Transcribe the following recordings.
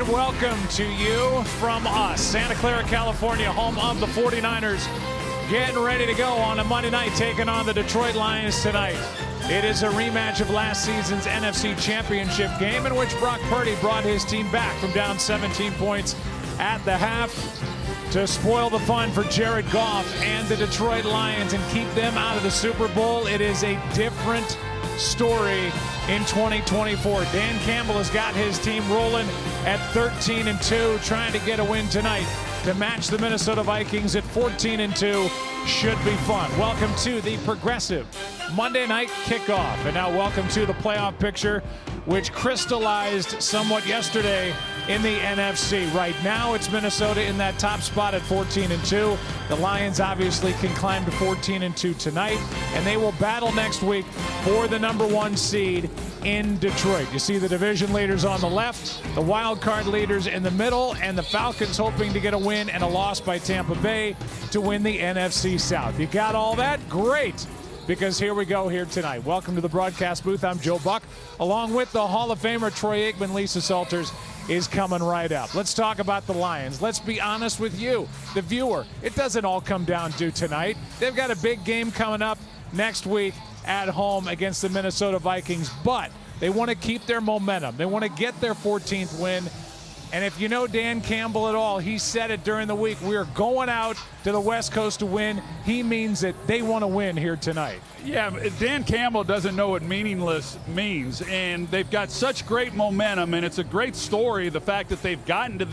and welcome to you from us, Santa Clara, California, home of the 49ers, getting ready to go on a Monday night, taking on the Detroit Lions tonight. It is a rematch of last season's NFC Championship game in which Brock Purdy brought his team back from down 17 points at the half to spoil the fun for Jared Goff and the Detroit Lions and keep them out of the Super Bowl. It is a different story in 2024. Dan Campbell has got his team rolling at 13-2, trying to get a win tonight to match the Minnesota Vikings at 14-2. Should be fun. Welcome to the progressive Monday night kickoff. And now welcome to the playoff picture, which crystallized somewhat yesterday in the NFC. Right now, it's Minnesota in that top spot at 14-2. The Lions obviously can climb to 14-2 tonight, and they will battle next week for the #1 seed in Detroit. You see the division leaders on the left, the wild card leaders in the middle, and the Falcons hoping to get a win and a loss by Tampa Bay to win the NFC South. You got all that? Great. Because here we go here tonight. Welcome to the broadcast booth. I'm Joe Buck, along with the Hall of Famer Troy Aikman. Lisa Salters is coming right up. Let's talk about the Lions. Let's be honest with you, the viewer. It doesn't all come down to tonight. They've got a big game coming up next week at home against the Minnesota Vikings, but they want to keep their momentum. They want to get their 14th win. And if you know Dan Campbell at all, he said it during the week, we are going out to the West Coast to win. He means it. They want to win here tonight. Yeah, Dan Campbell doesn't know what meaningless means, and they've got such great momentum, and it's a great story, the fact that they've gotten to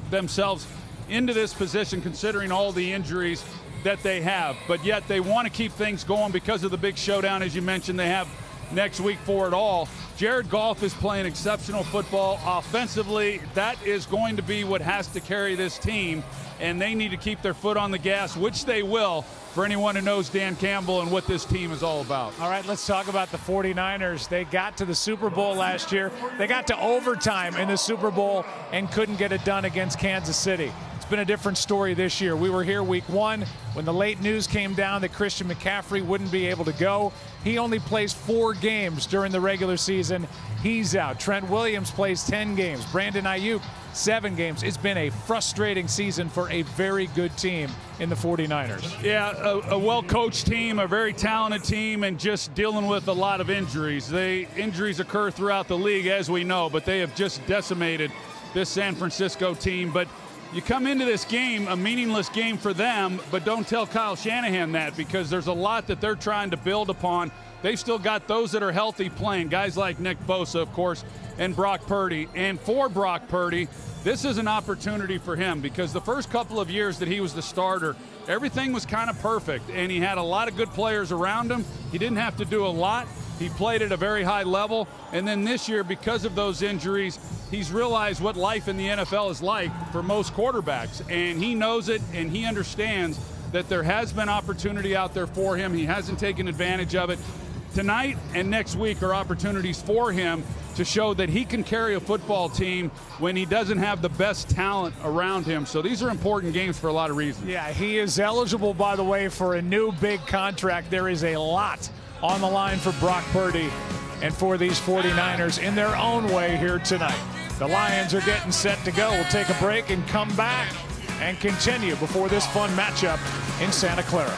themselves into this position considering all the injuries that they have. But yet they want to keep things going because of the big showdown, as you mentioned, they have next week for it all. Jared Goff is playing exceptional football offensively. That is going to be what has to carry this team, and they need to keep their foot on the gas, which they will, for anyone who knows Dan Campbell and what this team is all about. All right, let's talk about the 49ers. They got to the Super Bowl last year. They got to overtime in the Super Bowl and couldn't get it done against Kansas City. It's been a different story this year. We were here week 1 when the late news came down that Christian McCaffrey wouldn't be able to go. He only plays 4 games during the regular season. He's out. Trent Williams plays 10 games. Brandon Ayuk, 7 games. It's been a frustrating season for a very good team in the 49ers. Yeah, a well-coached team, a very talented team, and just dealing with a lot of injuries. Injuries occur throughout the league, as we know, but they have just decimated this San Francisco team. But you come into this game, a meaningless game for them, but don't tell Kyle Shanahan that, because there's a lot that they're trying to build upon. They've still got those that are healthy playing, guys like Nick Bosa, of course, and Brock Purdy. And for Brock Purdy, this is an opportunity for him, because the first couple of years that he was the starter, everything was kind of perfect, and he had a lot of good players around him. He didn't have to do a lot. He played at a very high level, and then this year, because of those injuries, he's realized what life in the NFL is like for most quarterbacks, and he knows it, and he understands that there has been opportunity out there for him. He hasn't taken advantage of it. Tonight and next week are opportunities for him to show that he can carry a football team when he doesn't have the best talent around him. So these are important games for a lot of reasons. Yeah, he is eligible, by the way, for a new big contract. There is a lot on the line for Brock Purdy and for these 49ers in their own way here tonight. The Lions are getting set to go. We'll take a break and come back and continue before this fun matchup in Santa Clara.